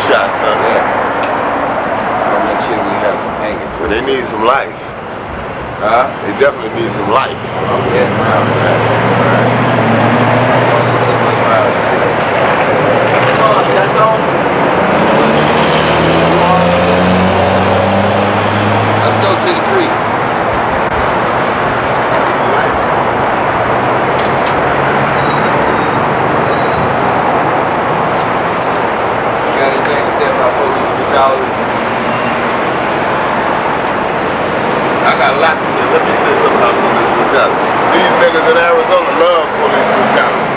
shots, huh? Yeah. I'll make sure we have some hanging. Well, they need some life. Huh? They definitely need some life. Yeah, now so much violence too. That's all. Let's go to the tree. You got anything to say about police brutality? I got a lot to say. Let me say something about police brutality. These niggas in Arizona love police brutality.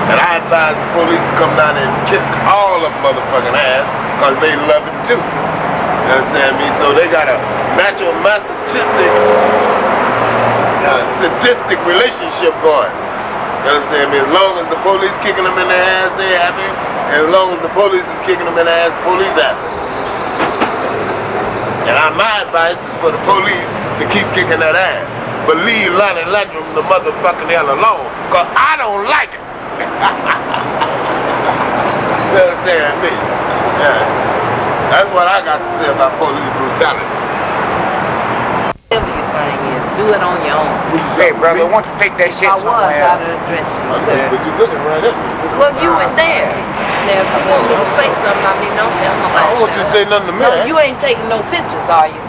And I advise the police to come down and kick all of motherfucking ass, because they love it too. You understand me? So they got a natural masochistic, sadistic relationship going. You understand me? As long as the police kicking them in the ass, they happy. And as long as the police is kicking them in the ass, the police happy. And my advice is for the police to keep kicking that ass. But leave Lonnie Landrum the motherfucking hell alone, because I don't like it. You understand me? Yeah. That's what I got to say about police brutality. Whatever your thing is, do it on your own. Hey, brother, why don't you take that shit I was somewhere out else? of the dress I room, know, sir. but you're looking right at me. Well, you were there. Now, if you want me to say something, I mean, don't tell I nobody. don't want you to say nothing to me. No, you ain't taking no pictures, are you?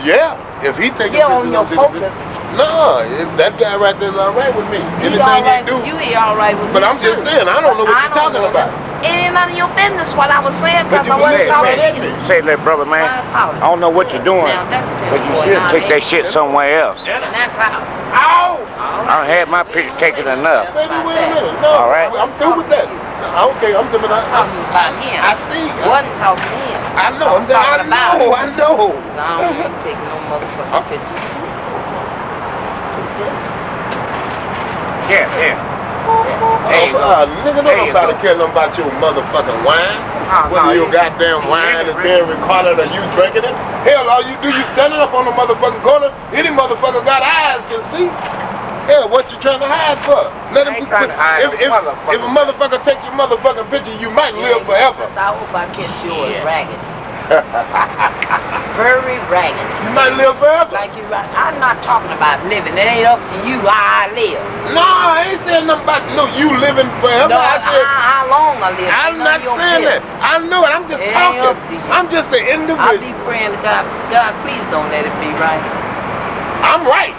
Yeah, if he taking Yeah, pictures, on your I'm taking focus. pictures. No, if that guy right there is all right with me. He Anything all he right do. with you, he all right with But me I'm just too. saying, I don't know what you're I don't talking know about. that. It ain't none of your business what I was saying, But because you I wasn't can talking right to at you. me. Say that, brother, man. My apologies. I don't know what you're doing, Now, that's but you should take that shit somewhere else. And that's how. Ow! I done had my picture taken enough. Baby, wait a minute. No, All right. I'm through with that. Okay, I'm different. I'm talking about him. I see. Wasn't talking to him. I know. I'm saying, talking about I him. know. I don't take no motherfucking pictures. Yeah. There you go. Nigga, don't nobody care nothing about your motherfucking wine. Whether your goddamn wine is being recorded or you drinking it. Hell, all you do, you standing up on the motherfucking corner. Any motherfucker got eyes can see. Hell, what you trying to hide for? Let him ain't trying to hide if a motherfucker take your motherfucking picture, you might live forever. I hope I catch yours ragged. Very ragged. You might live forever. Like you right. I'm not talking about living. It ain't up to you how I live. No, I ain't saying nothing about no you living forever. No, I said how long I live. I'm None not of your saying that. business. I know it. I'm just It ain't up to talking. you. I'm just an I individual. be praying to God. God, please don't let it be right. I'm right.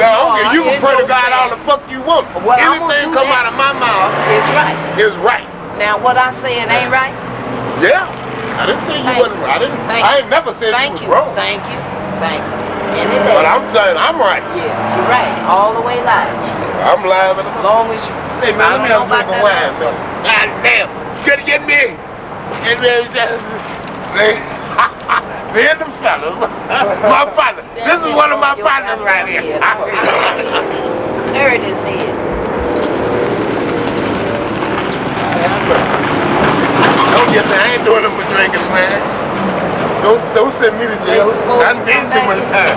Now, okay, you can pray to God all the fuck you want. Well, I'm gonna anything do come that. out of my mouth It's right. is right. Now, what I saying ain't right? Yeah. I didn't say you Thank wasn't you. right. Thank I ain't never said Thank you was wrong. Thank you. Thank you. Any day. But I'm saying I'm right. Yeah, you're right. All the way live. I'm live. As long as you Say, man, let me have a drink of wine, man. God damn. You gotta get me. Get me. Me and the fellas. My partner. This is one of my partners right here. Heard his head. Don't get me. I ain't doing them for drinking, man. Don't send me to jail. I need too much time.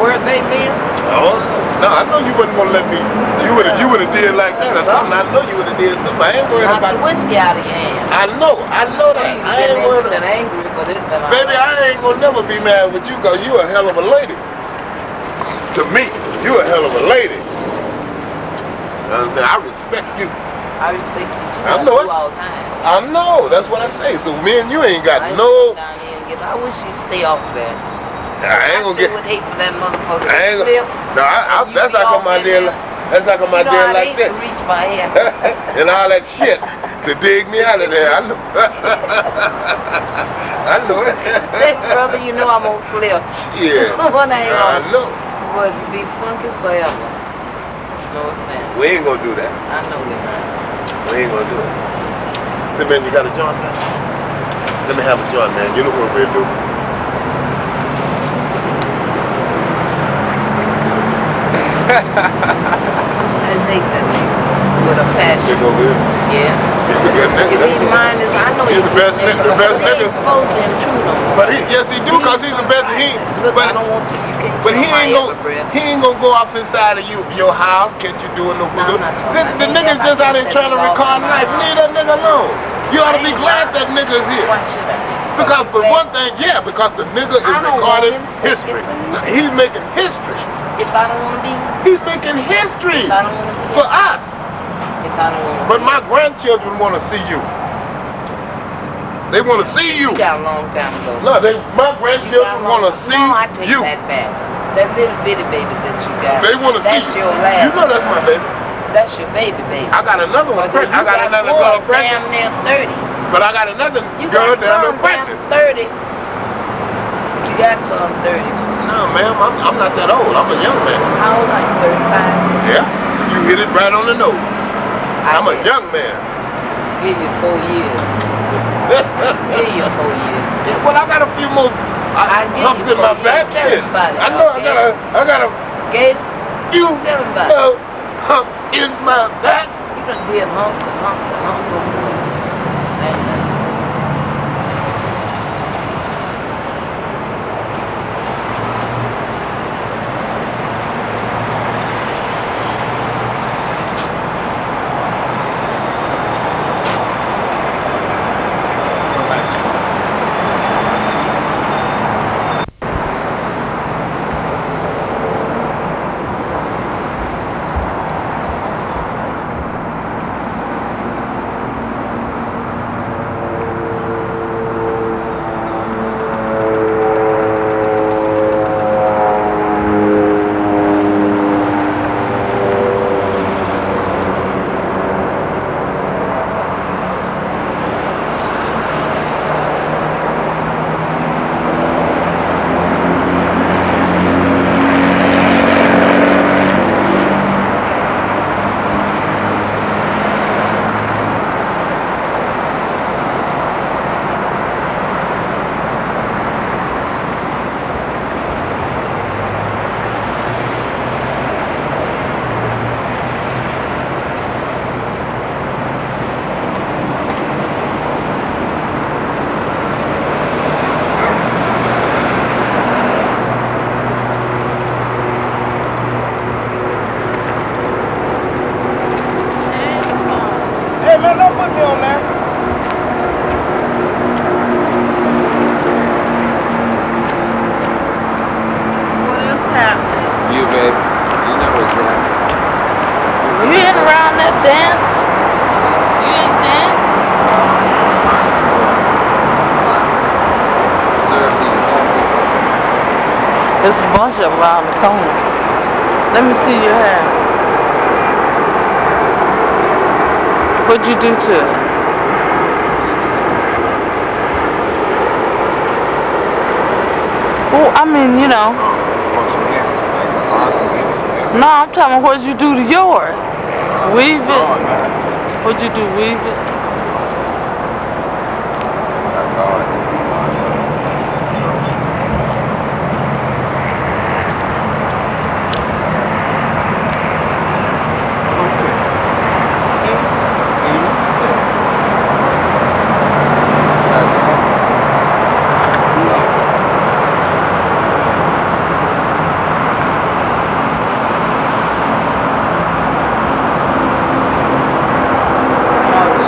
Where they live? Oh, no, I know you wasn't gonna let me. You would have did like that or something. I know you would have did something. I ain't worried Knock about the whiskey out of your hand. I know that. I ain't worried about angry, but it's been all Baby, right. I ain't gonna never be mad with you because you a hell of a lady. To me, you a hell of a lady. You understand? I respect you. I respect you too. I know it. do all the time. I know, that's what I say. So me and you ain't got I ain't no. down here and get. I wish she'd stay off there. I ain't gonna get. would hate for that motherfucker I ain't to slip. No, that's how come I did. That's how come I did like to that. reach my hand. And all that shit to dig me out of there. I know. I know it. Hey, brother, you know I'm gonna slip. Yeah. When I ain't I gonna, know. would be funky forever. No offense. We ain't gonna do that. I know we're not. We ain't gonna do it. Say, man, you got a joint, man? Let me have a joint, man. You know what we'll do? I hate that nigga. With a passion. Nigga over here. Yeah. He's a good nigga. If he's mine, is I know He's the best nigga. The best But he nigga. ain't supposed to intrude on me. But yes, he do, cause he's the best. Look, I don't want to. You can't But he kill my ain't gonna, ever breath. he ain't gonna go off inside of your house, catch you doing no No, I'm good. not talking about The that. nigga's just out here trying to record life. Leave that nigga alone. You ought to be glad that nigga is here. Why should I? Because for one thing, yeah, because the nigga is I don't want recording him. history. He's making history. If I don't want to be, He's making history if I don't want to be, for us. if I don't want to But my grandchildren want to see you. They want to see you. be, got a long time ago. No, my grandchildren want to see No, I take you. that back. That little bitty baby that you got. They want to see That's you. your last. You know that's my baby. That's your baby, baby. I got another one. But I got another one girl pregnant. damn near 30. But I got another You girl got down there some pregnant. damn 30. You got some 30. No, ma'am, I'm not that old. I'm a young man. How old are you? 35? Yeah, you hit it right on the nose. I'm a young man. Give you 4 years. Give you 4 years. Well, I got a few more I give humps you in my 4 back. years. Tell Shit. everybody, I know okay? I got a Gabe, few tell everybody. humps in my back. You done did humps and humps and humps before. Ain't nothing. Hey man, don't put me on there. What is happening? You baby, you know what's happening. You ain't around there dancing? You ain't dancing? There's a bunch of them around the corner. Let me see your hair. What'd you do to it? Well, I mean, you know. No, I'm talking about what'd you do to yours? Weave it? What'd you do, weave it?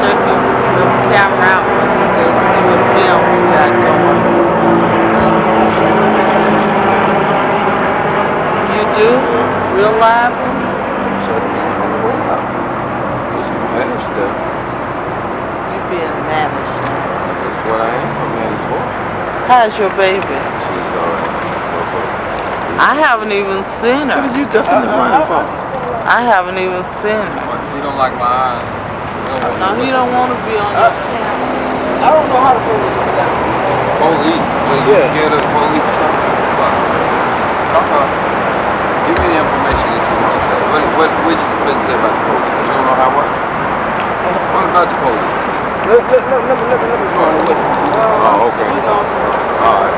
Check your camera out and see what film you got going. You do? Real live ones? You being managed. That's what I am. I'm managed for. How's your baby? She's alright. I haven't even seen her. You definitely running for? I haven't even seen her. You don't like my eyes. No, he don't want to be on your camera. I don't know how to pull this down. Police? What, you scared of the police or something? What? Give me the information that you want to say. What you supposed to say about the police? You don't know how what? What about the police? Let me. Oh, okay. All right.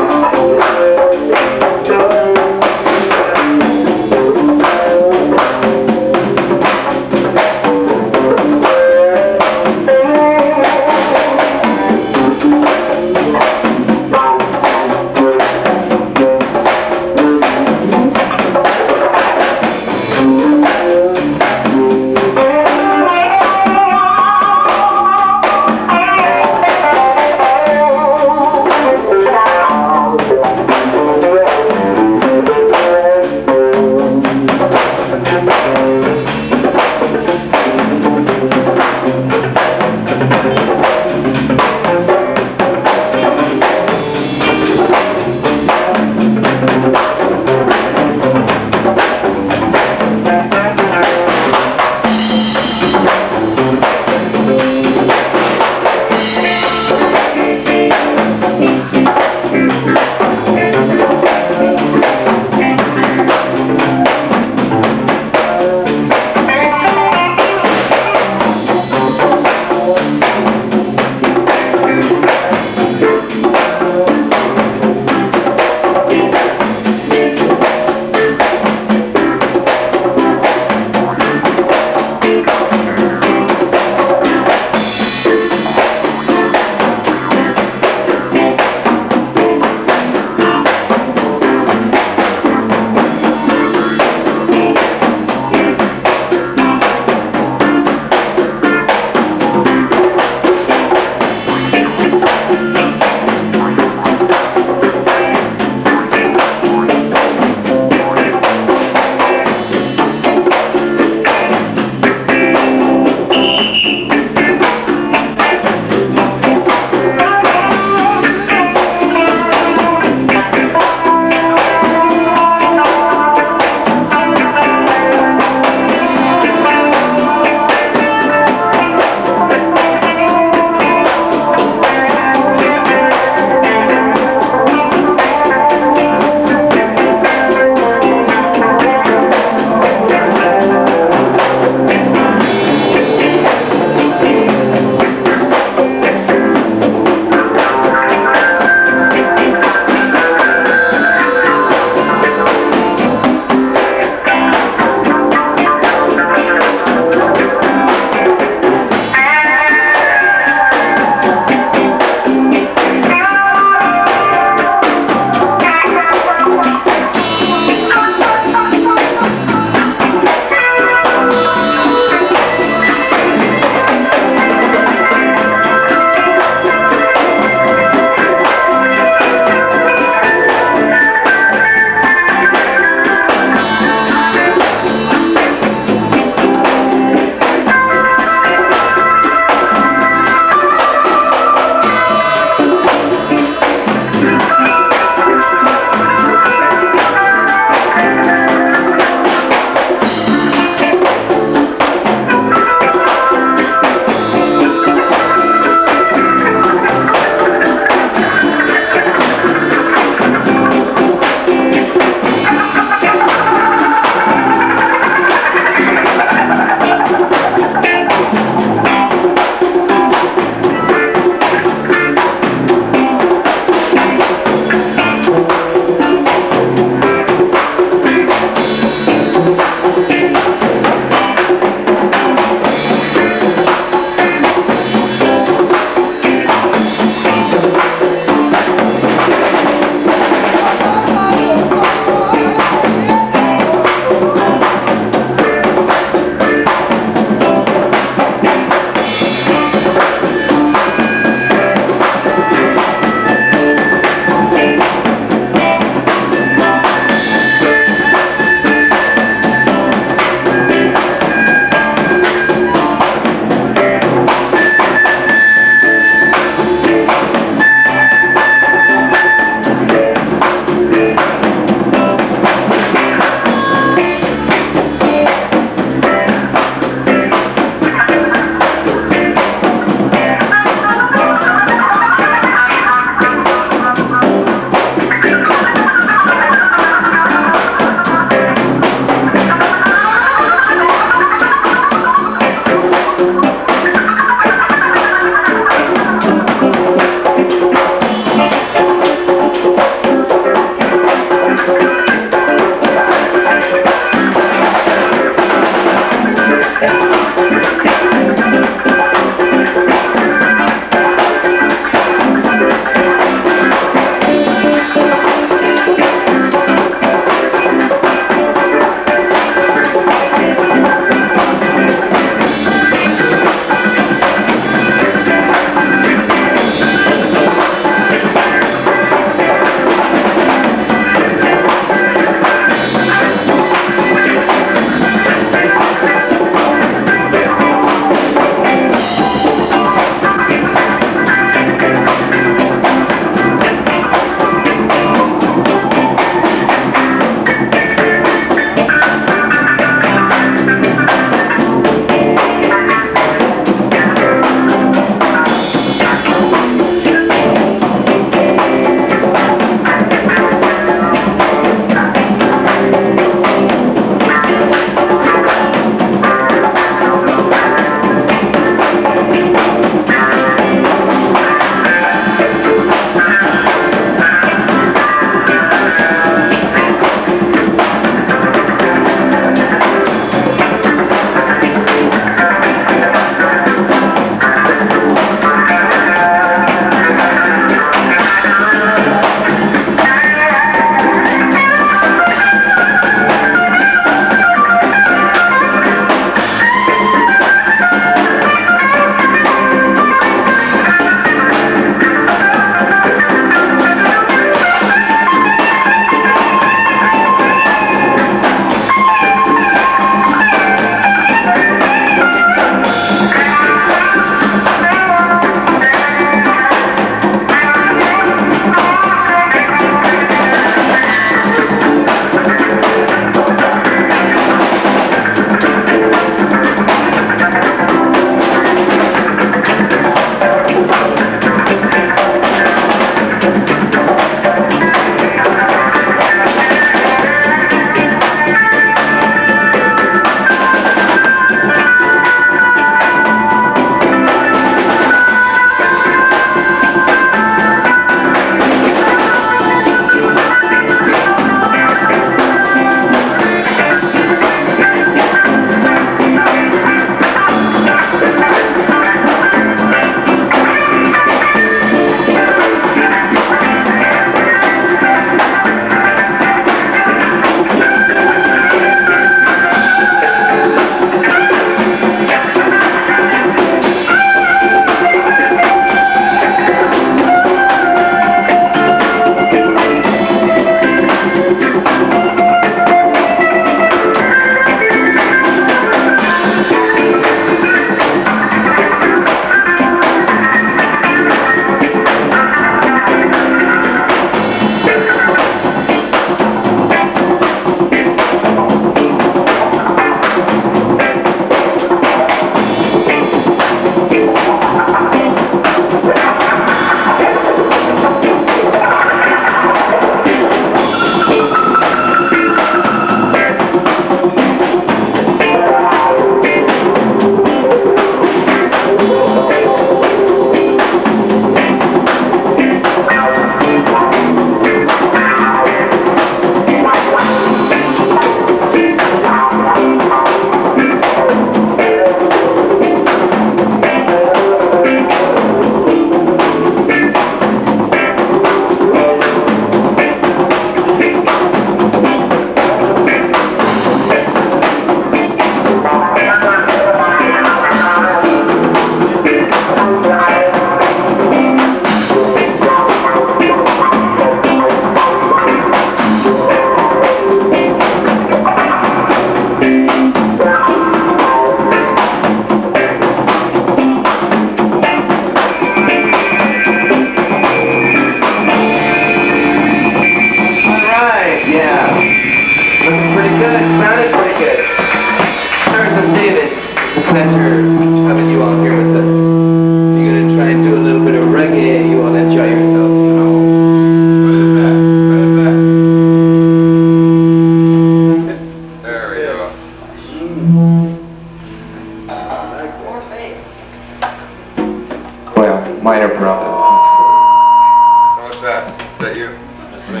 that you? That's me.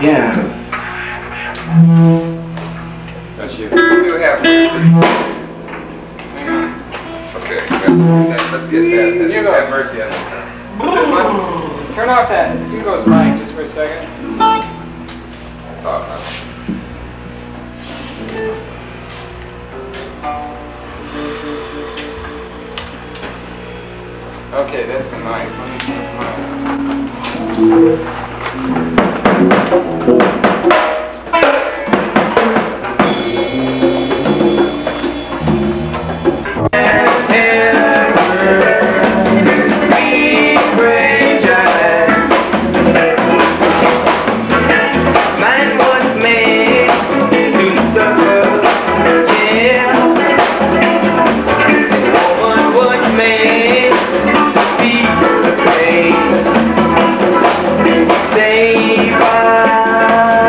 Yeah. That's you. You have mercy. Okay, let's get that. You go. Have mercy on that. This one? Turn off that Hugo's mic just for a second. Talk now. Okay, that's the mic. Let me turn Man was made to suffer, yeah. Woman was made to be afraid. Save us.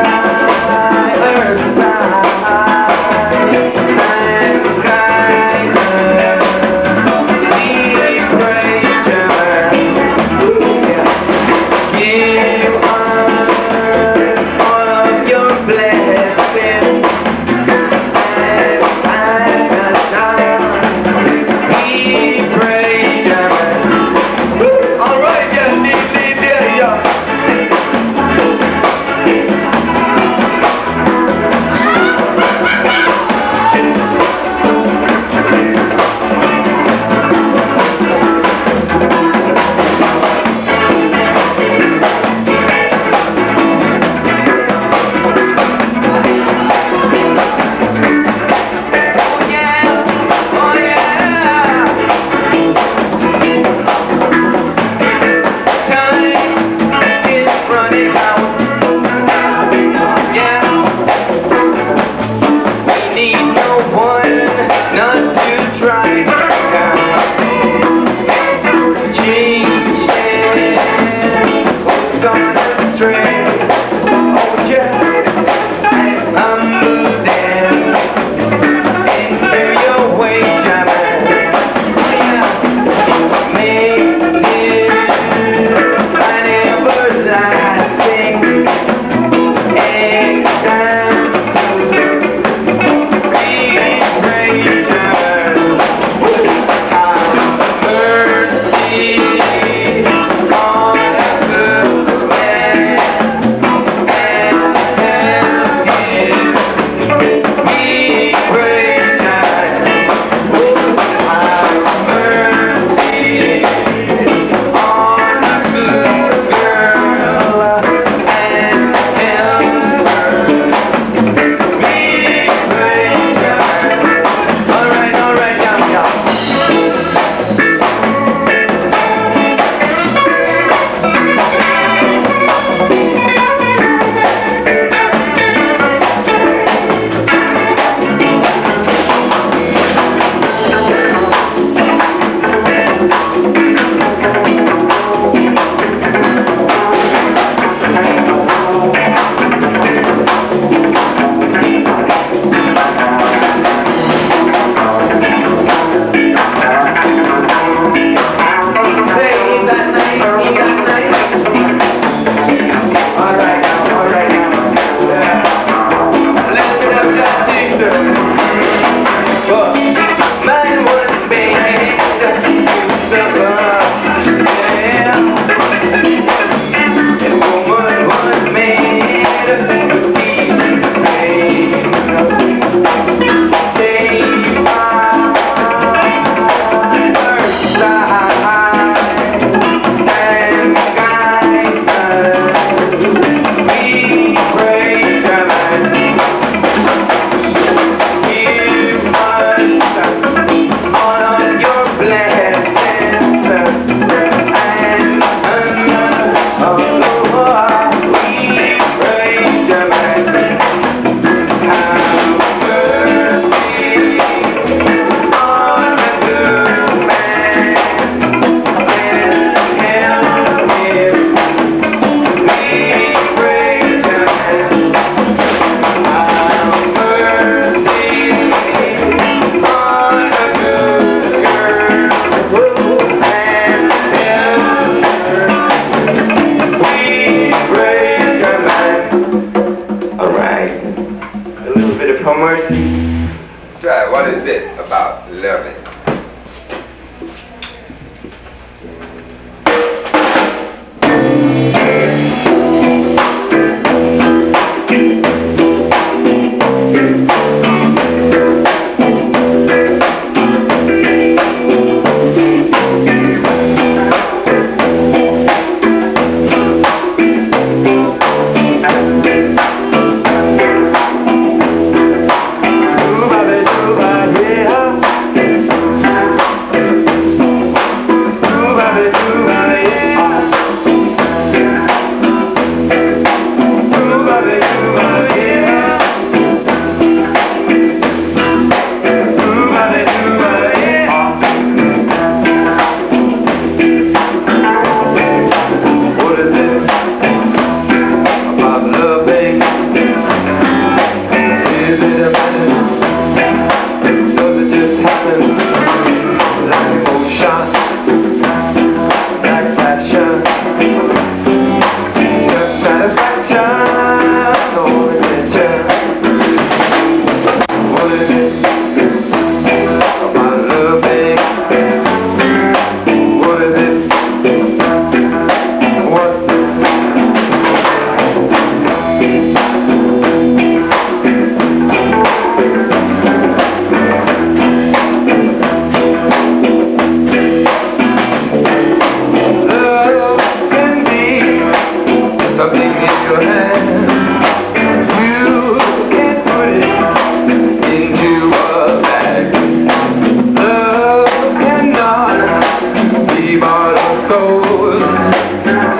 soul.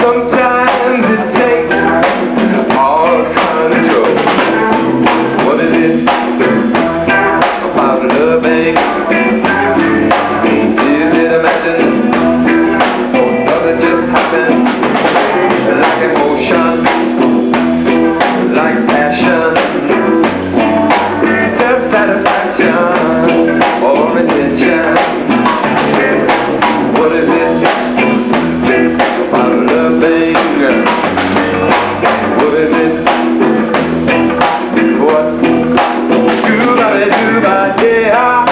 Sometimes it takes all control. What is it about loving? Is it imagined? Or does it just happen? Like emotion, like passion, self-satisfaction, or attention. What is it about loving? What is it? What? Do-ba-de-do-ba-de-ah.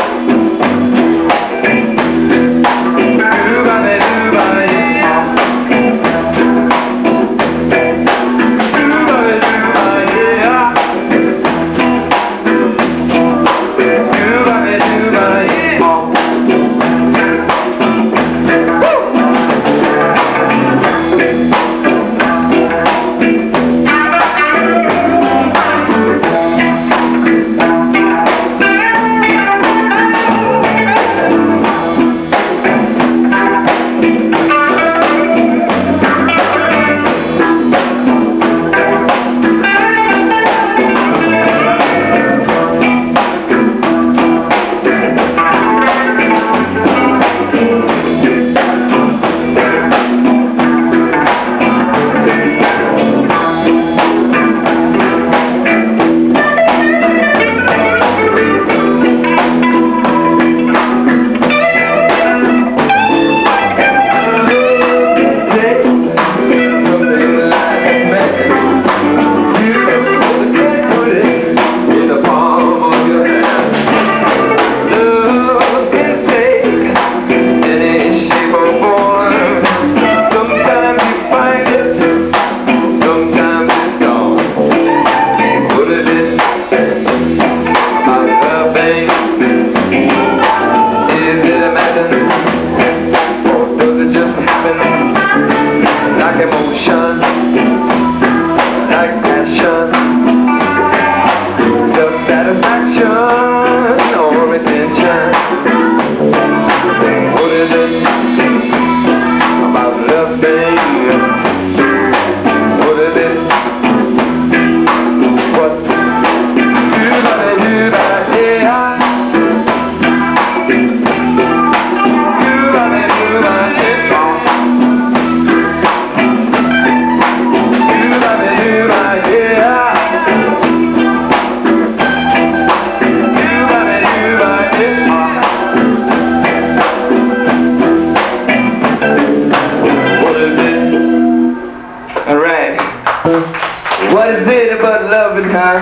What is it about loving, huh?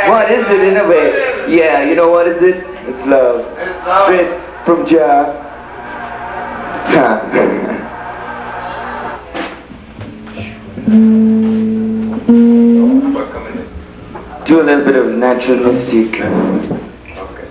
What is it in a way? Yeah, you know what is it? It's love. Straight from Jah. Do a little bit of natural mystique. Okay.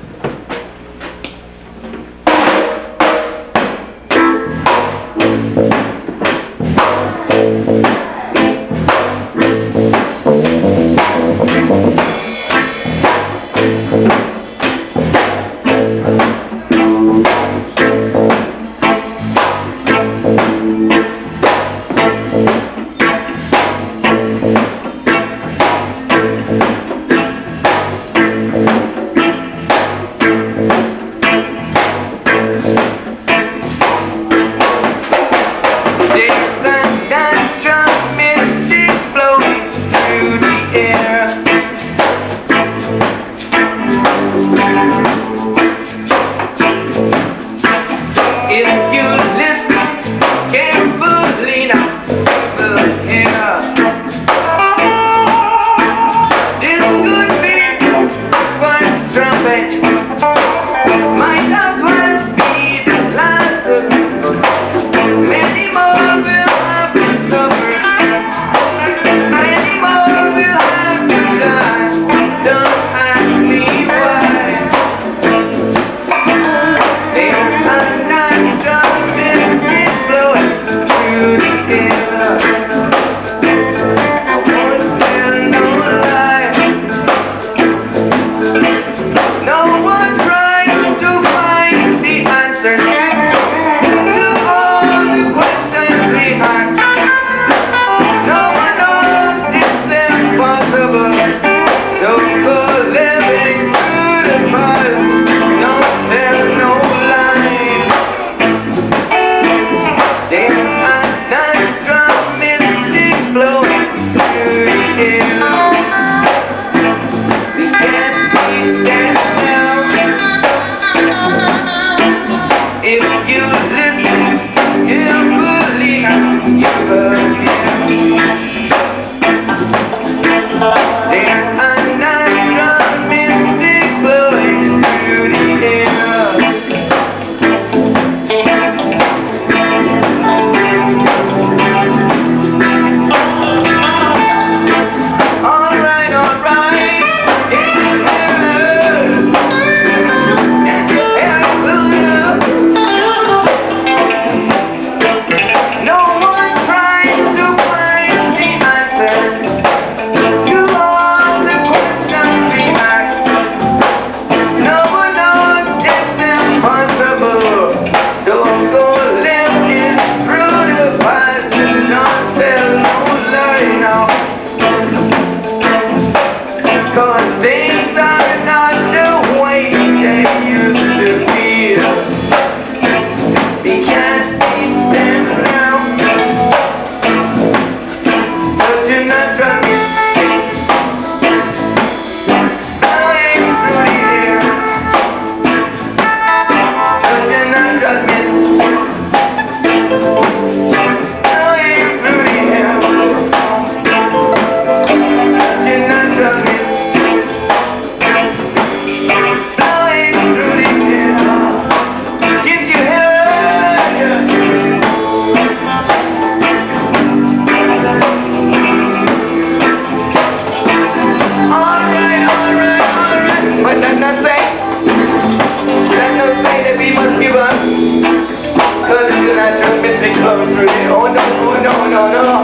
not to miss it closely. Oh no, no, no, no.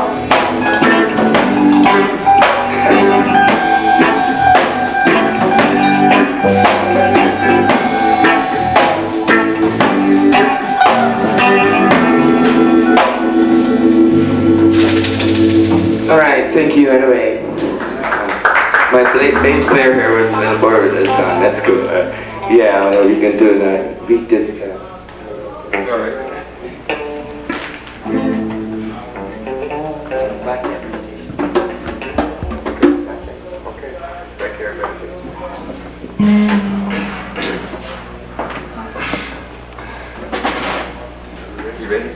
Alright, thank you anyway. My bass player here was a little bored with this song. That's cool. Yeah, I know you can do that. Beat this. You ready?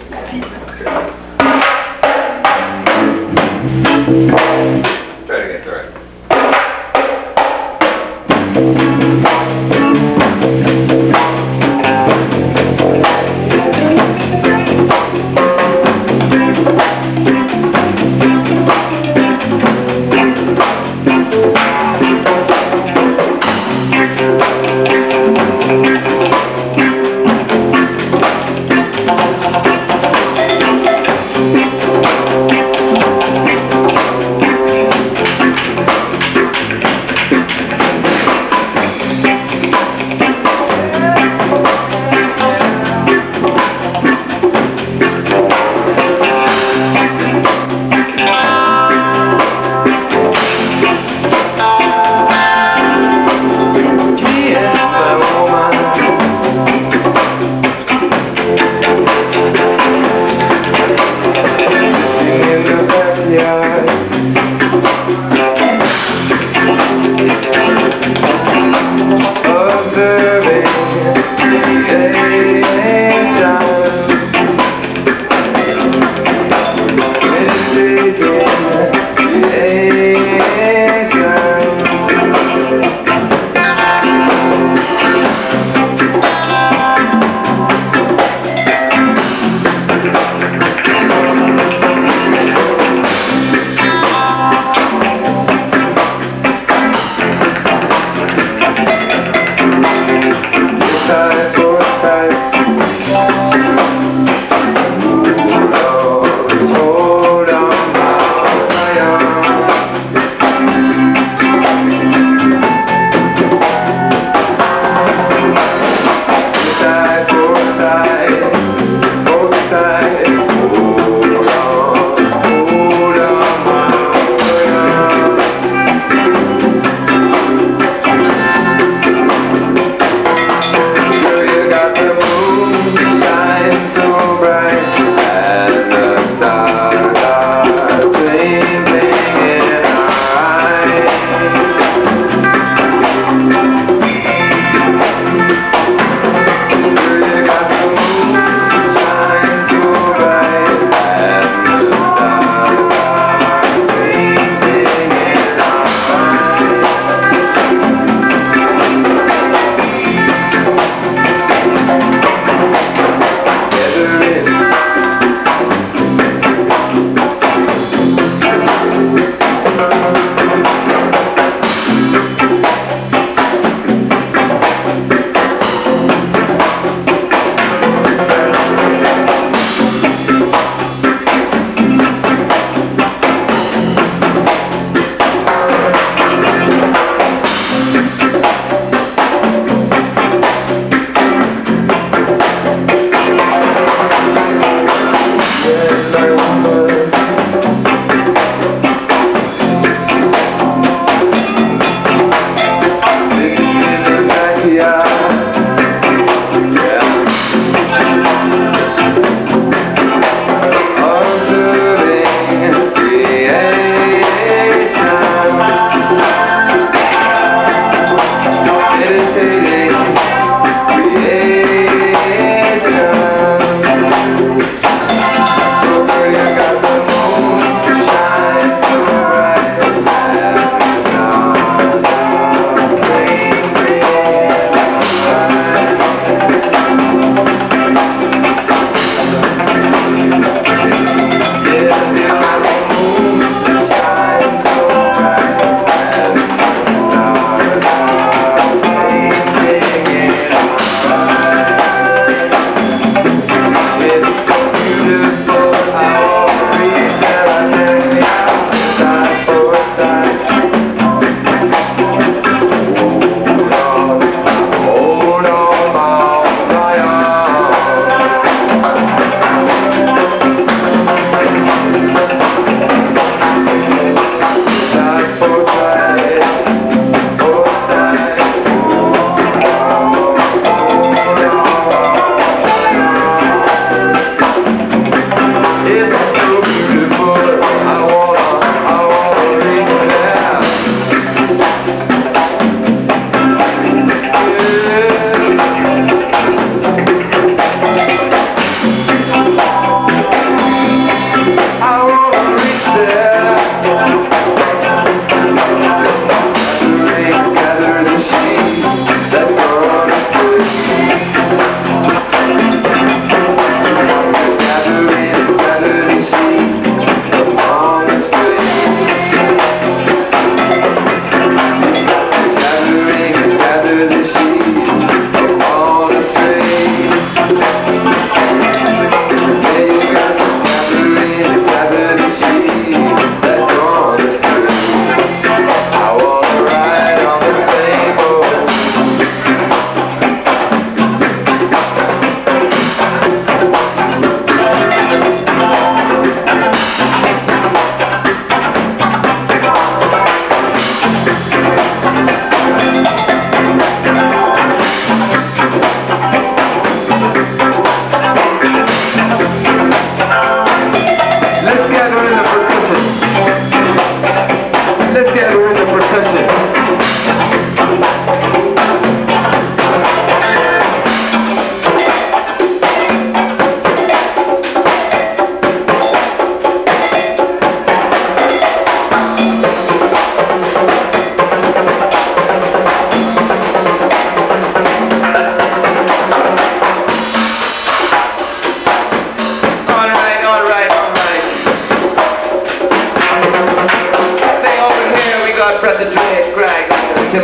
Try it again, it's alright.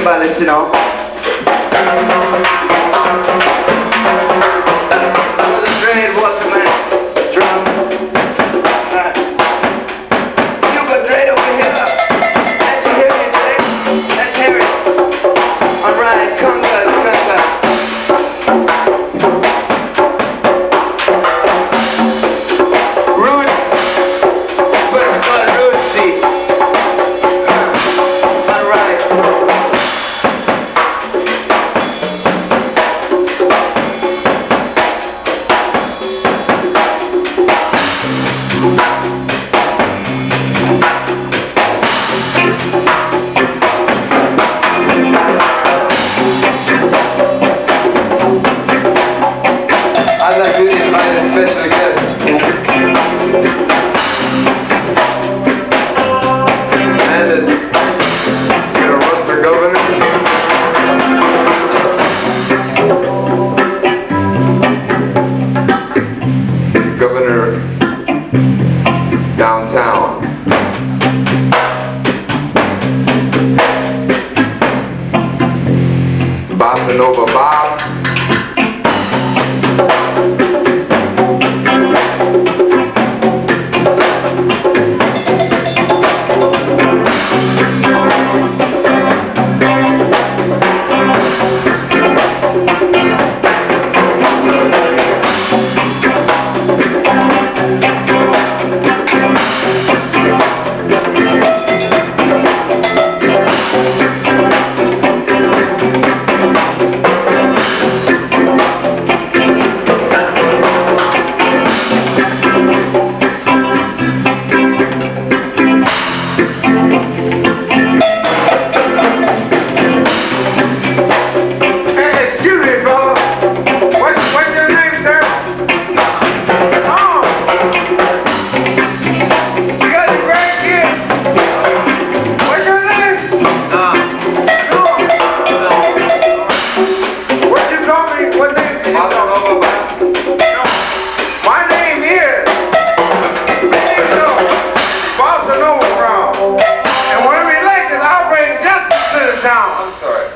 timbales, you know. The dread was the man. Drum. You got dread over here. Let's hear it, Dread. Let's hear it. Alright, conga. Roots. That's what it's called, roots, see. Alright. I'd like to invite a special guest. And to run for governor. Governor downtown. Bossa Nova Bob.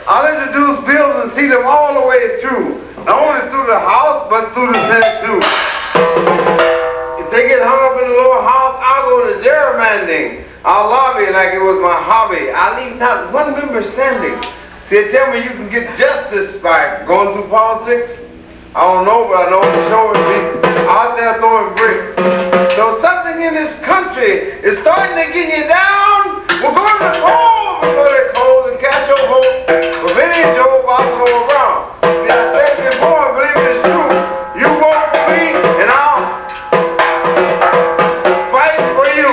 I'll introduce bills and see them all the way through. Not only through the House, but through the Senate too. If they get hung up in the lower house, I'll go to gerrymandering. I'll lobby like it was my hobby. I'll leave not one member standing. See, they tell me you can get justice by going through politics. I don't know, but I know the show is out there throwing bricks. So something in this country is starting to get you down. We're going to home before they close and catch your hope. But Vinny and Joe Bossa Nova Brown. See, I said before, I believe it's true. You vote for me, and I'll fight for you.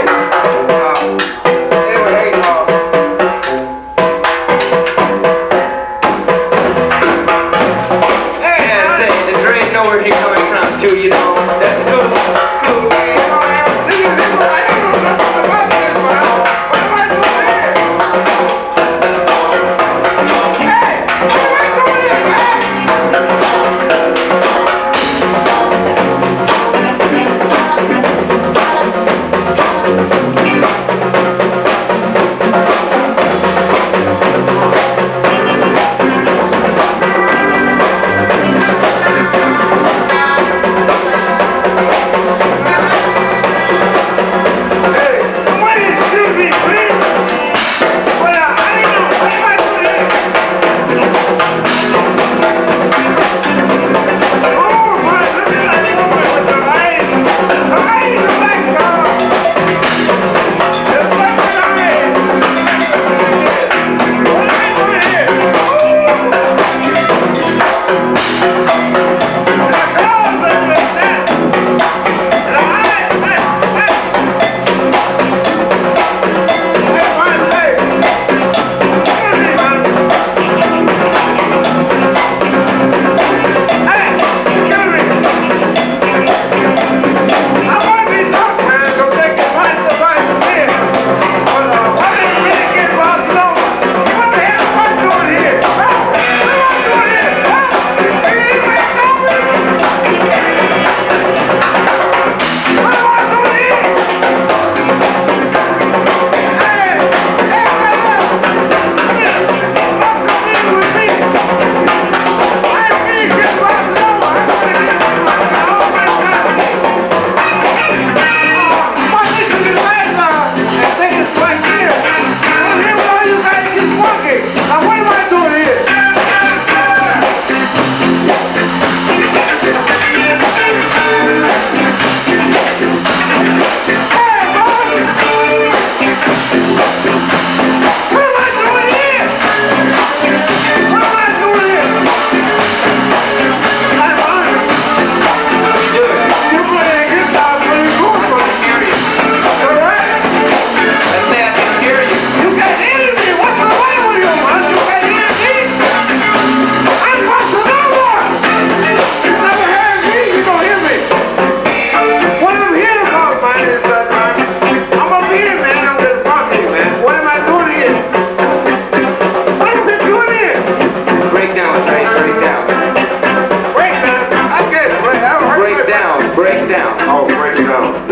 Anyway, hey, the Dre know where he's coming from too, you know. That's cool. That's cool.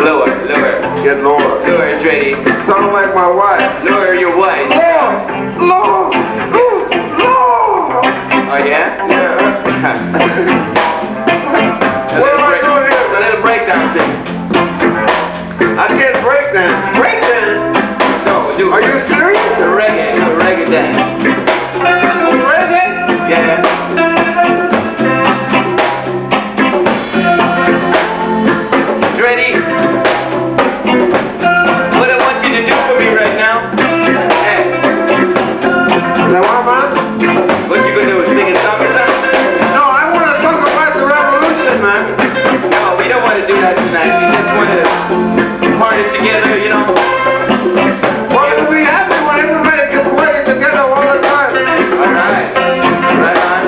Lower. Get lower. Lower, Dre. Sound like my wife. Lower your voice. Lord. Oh, yeah? Yeah. A What am I doing here? little breakdown thing. I can't break that. Breakdown? No, do Are you serious? the reggae dance. Reggae? Yeah. Ready? What I want you to do for me right now? Hey, Now, what, man? what you gonna do? Sing a song or something? No, I want to talk about the revolution, man. No, we don't want to do that tonight. We just want to party together, you know. Well, it'll be happy when everybody gets working together all the time. All right. Right on.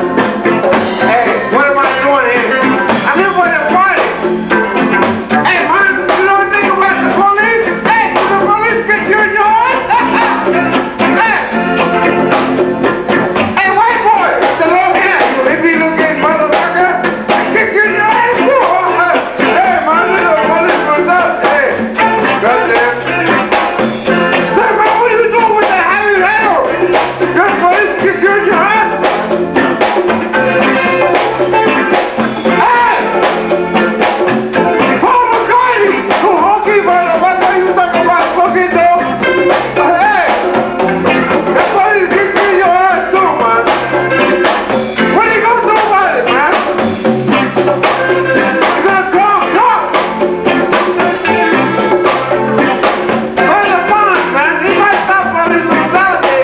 Hey, what am I doing here? I'm here for the party. Hey, man, you know anything about the police? Hey, the police get you in your head? Hey, white boy, the long hair, you hippie looking motherfucker. I kick you in your ass too. Hey, man, the police was up. Hey, goddamn. Say, man, what are you doing with that heavy metal? Good police kick you in your ass? Hey! Paul McCartney! You honky motherfucker, you talk about smoking though? Hey! That buddy's kicking in your ass too, man. What are you gonna do about it, man? You gonna talk? Where's the bond, man? He might stop on his brutality.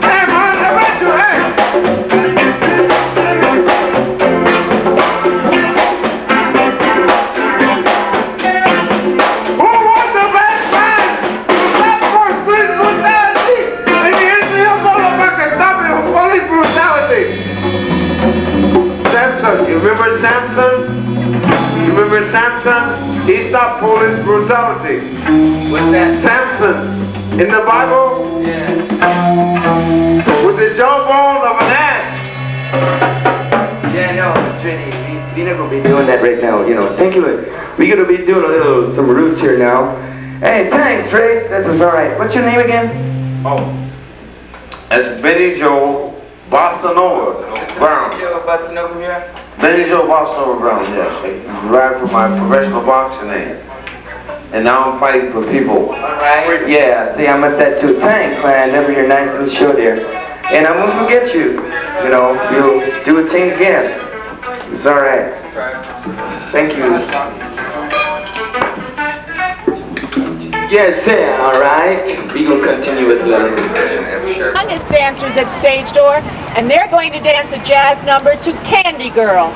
Hey, man, I bet you, hey! Who wants the best man? Stop for police brutality! And he hits me up all about stopping police brutality! Samson, you remember Samson? You remember Samson? He stopped police brutality. What's that? Samson, in the Bible, Yeah. with the jawbone of an ass. Yeah, no, Trini, we not gonna be doing that right now, you know. Thank you. We're gonna be doing some roots here now. Hey, thanks, Trace. That was all right. What's your name again? Oh, that's Benny Joe Bossa Nova Brown. Joe busting over here. Benny Joe Bossa Nova Brown, yes. He's right from my professional boxing name. And now I'm fighting for people. All right. Yeah. See, I'm at that too. Thanks, man. Never your nice little show there. And I won't forget you. You know, you'll do a thing again. It's all right. Thank you. Yes, sir. All right. We gonna continue with the Youngest dancers at stage door, and they're going to dance a jazz number to Candy Girl.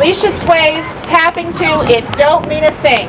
Alicia Sway's tapping to It Don't Mean a Thing.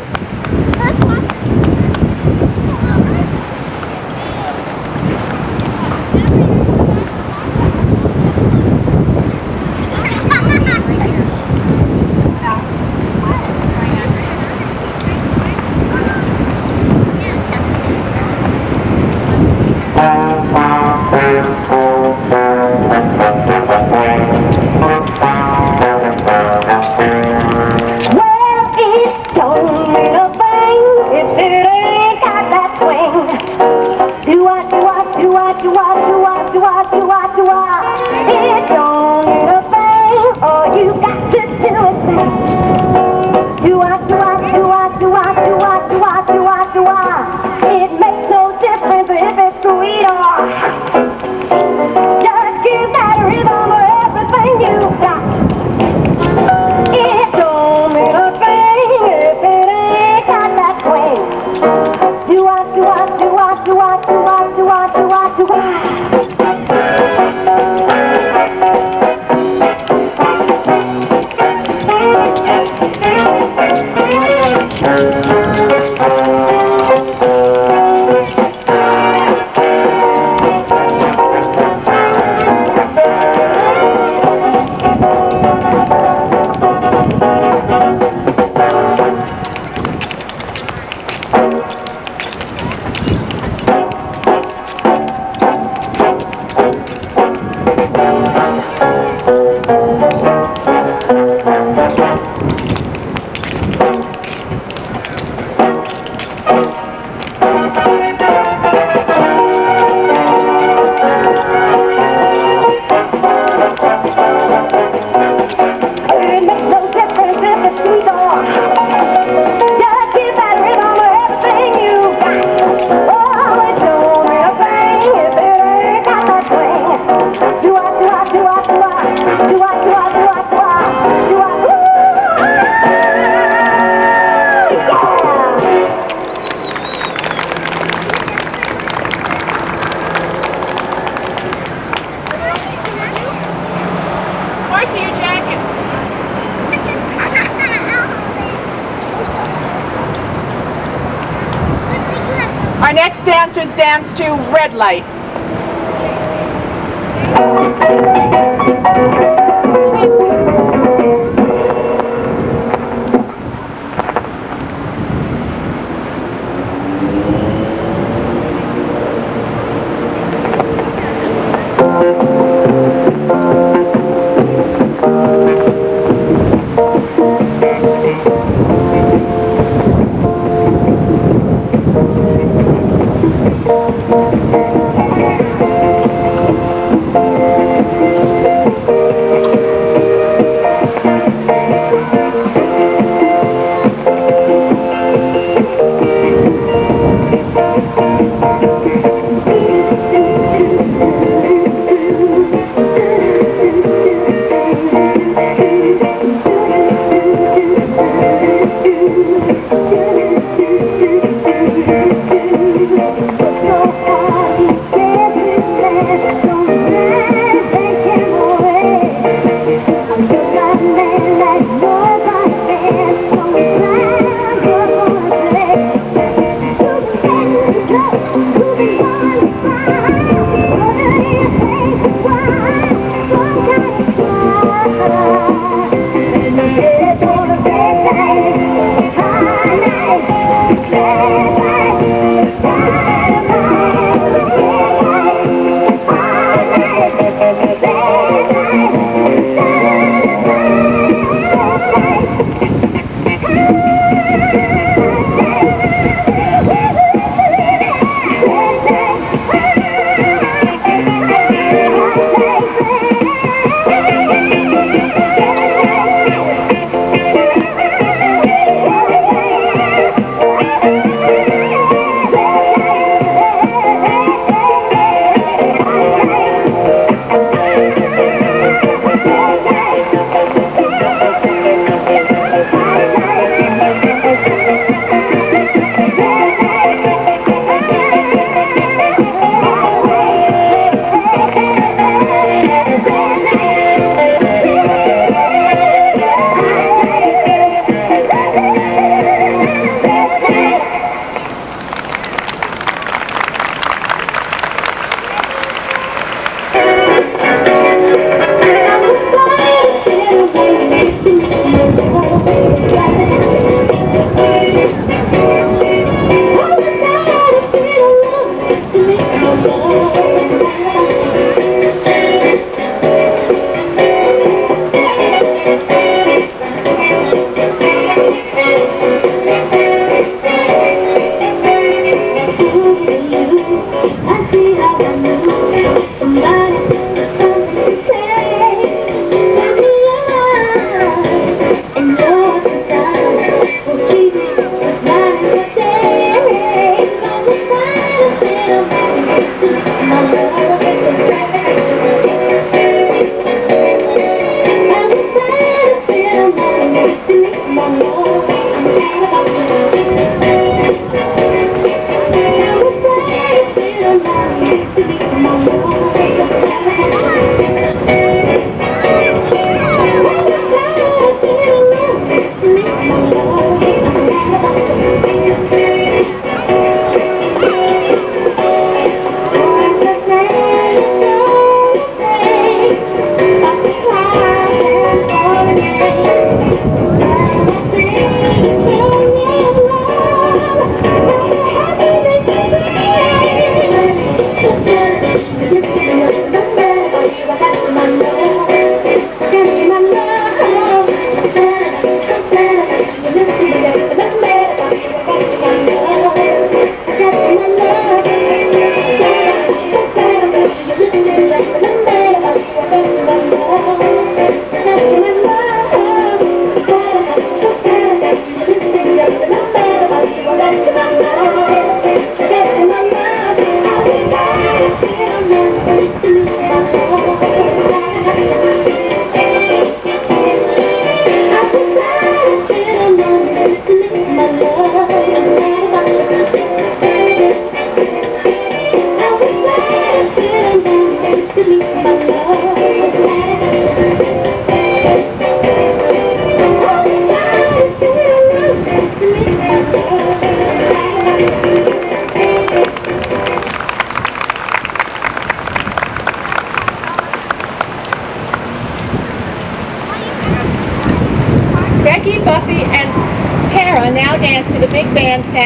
Our next dancers dance to Red Light.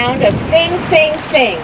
sound of Sing, Sing, Sing.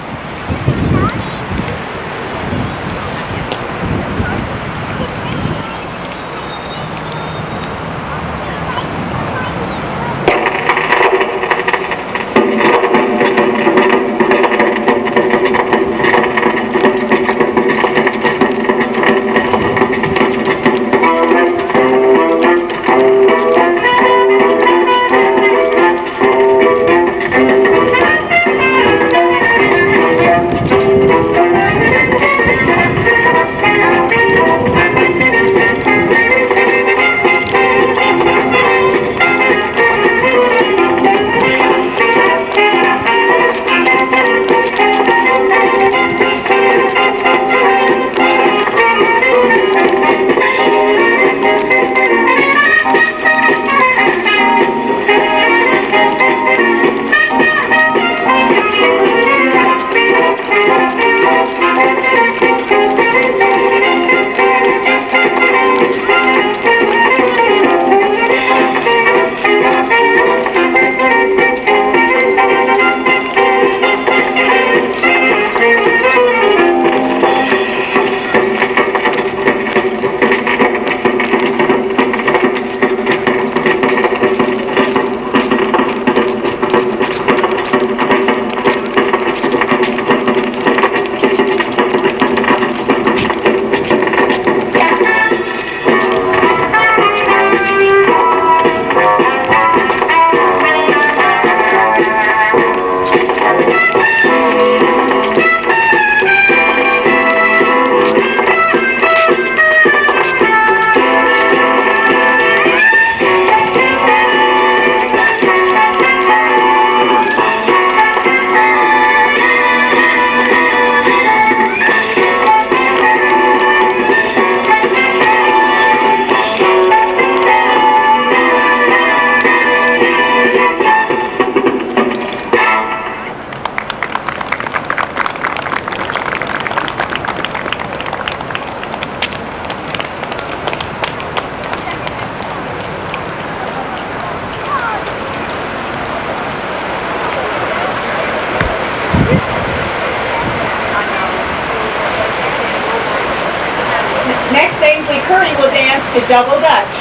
Next, Ainsley Curry will dance to Double Dutch.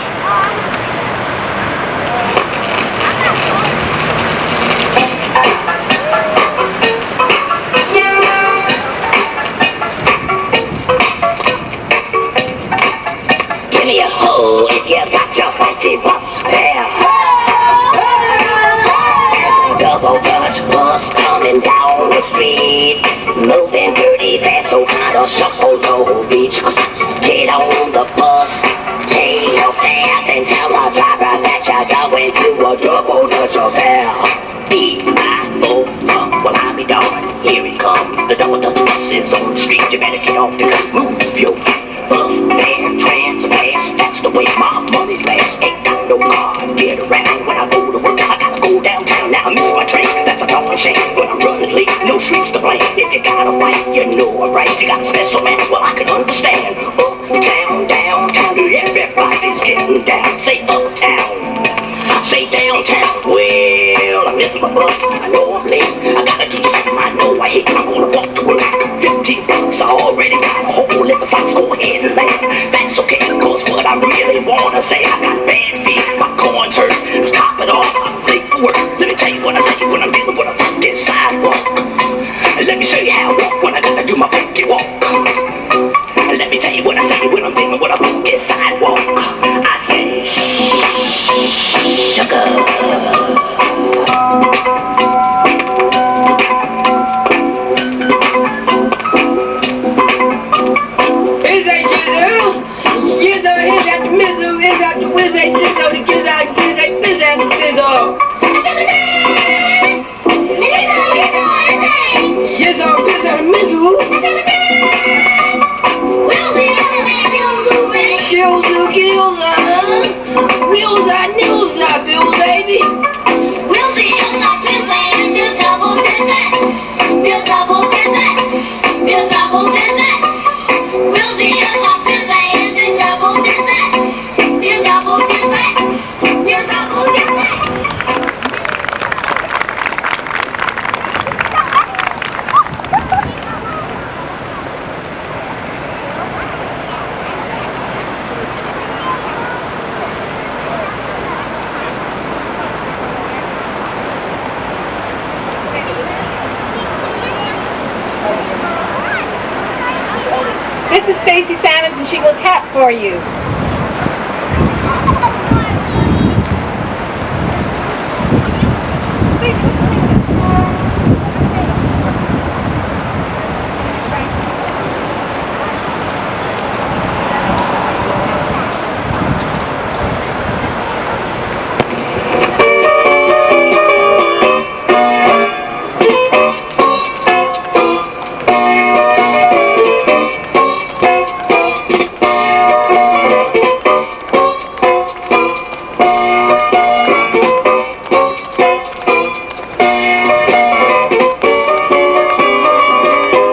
Give me a hoe if you got your funky bus fare. Double Dutch bus coming down the street, moving dirty fast, so kind of shuffle low beach. Get on the bus, pay your fare, and tell the driver that you're going to a Double Dutch affair. D-I-O, well I'll be darned, here it comes, the Double Dutch bus is on the street, you better get off the cut, move your bus fare, transfers, that's the way my money lasts, ain't got no car to get around, when I go to work, I gotta go downtown, now I miss my train, that's a darn shame, when I'm running late, no streets to blame, if you got a fight, you know I'm right, you got a special man, well I can understand, uptown, downtown, everybody's getting down, say uptown, say downtown, well I miss my bus, I know I'm late, I gotta do something I know I hate, I'm gonna walk to work, 15 bucks, I already got a whole lick of fights, go ahead and laugh, that's okay, cause what I really wanna say, I got bad feet, my corn's hurt, top it off, I'm late for work, let me tell you what I tell you when I'm dealing with a fucking sidewalk, let me show you how I walk when I gotta do my funky walk, let me tell you what I say when I'm dealing with a funky sidewalk, I say, sugar. This is Stacy Salmons, and she will tap for you.